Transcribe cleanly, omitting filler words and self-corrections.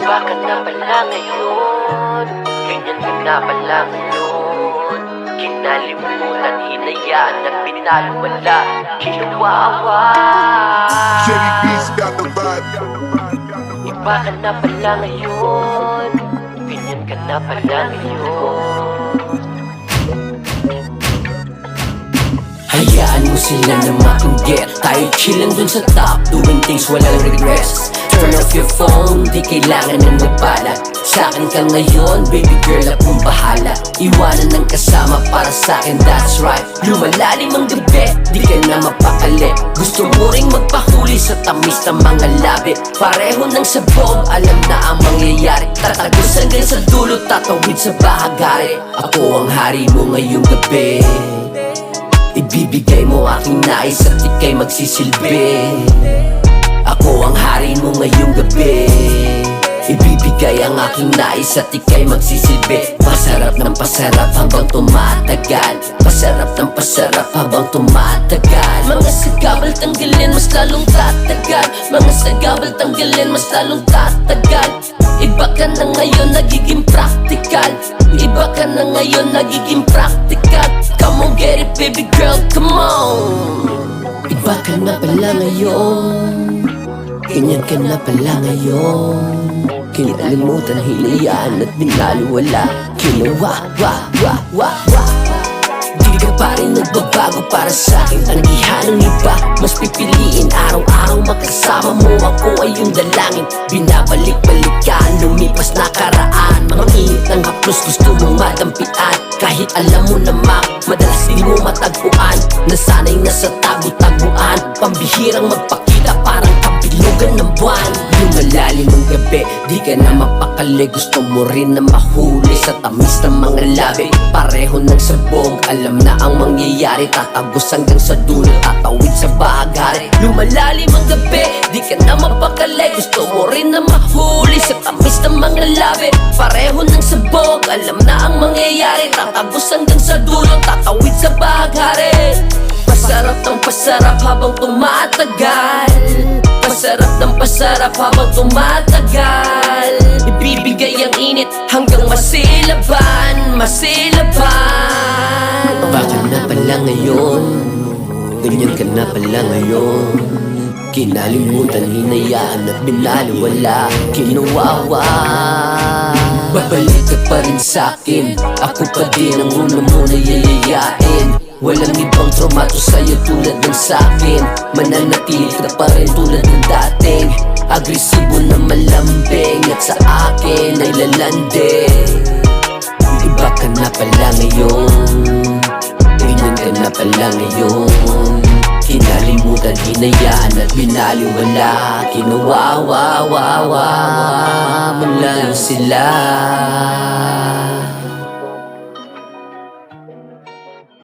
Iba ka na pala ngayon, ganyan ka na pala ngayon. Kinalimutan, hinayaan at pinaliwala, kinuwawa. Jenny Beats got the vibe. Iba ka na pala ngayon, ganyan ka na pala ngayon. Hayaan mo sila na makunggit, tayo chillin dun sa top, doing things walang regrets. Turn off your phone, di kailangan ng nabala. Sa'kin ka ngayon, baby girl, akong bahala. Iwanan ng kasama para sa'kin, that's right. Lumalalim ang gabi, di ka na mapakali. Gusto mo ring magpahuli sa tamis ng mga labi. Pareho ng sabog, alam na ang mangyayari. Tatagos hanggang sa dulo, tatawid sa bahagari. Ako ang hari mo ngayong gabi, ibibigay mo aking nais at ika'y magsisilbi. Ako ang hari mo ngayong gabi, ibibigay ang aking nais at ika'y magsisilbi. Pasarap ng pasarap habang tumatagal, pasarap ng pasarap habang tumatagal. Mga sagabal tanggalin, mas lalong tatagal. Mga sagabal tanggalin, mas lalong tatagal. Iba ka na ngayon, nagiging practical. Iba ka na ngayon, nagiging practical. Come on, get it baby girl, come on. Iba ka na pala ngayon, ganyan ka na pala ngayon. Kinalimutan, hinayaan at binaliwala, kinuwawa. Di ka pa rin nagbabago para sa'kin, tanggihan ng iba. Mas pipiliin araw-araw makasama mo, ako ay yung dalangin. Binabalik-balikan, lumipas na karaan. Mga init ng haplos gusto mong madampian. Kahit alam mo naman, madalas di mo matagpuan. Nasanay na sa tago-taguan, pambihirang magpakita parang kabilugan ng buwan. Lumalalim ang gabi, di ka na mapakali. Gusto mo rin na mahuli sa tamis ng mga labi. Pareho ng sabog, alam na ang mangyayari. Tatagos hanggang sa dulo, tatawid sa bahagari. Lumalalim ang gabi, di ka na mapakali. Gusto mo rin na mahuli sa tamis ng mga labi. Pareho ng sabog, alam na ang mangyayari. Tatagos hanggang sa dulo, tatawid sa bahagari. Pasarap ng pasarap habang tumatagal, pasarap ng pasarap habang tumatagal. Ibibigay ang init hanggang masilaban, masilaban. Baka na pala ngayon, ganyan ka na pala ngayon. Kinalimutan, hinayaan at binaliwala, kinuwawa. Babalik ka pa rin sa'kin, ako pa din ang una mo na yayayain. Walang ibang traumato sa'yo tulad ng sa'kin. Mananatili ka pa rin tulad ng dating, agresibo na malambing at sa akin ay lalande. Iba ka na pala ngayon, ganyan ka na pala ngayon. Kinalimutan, hinayaan at binaliwala, kinuwawa mo lang sila.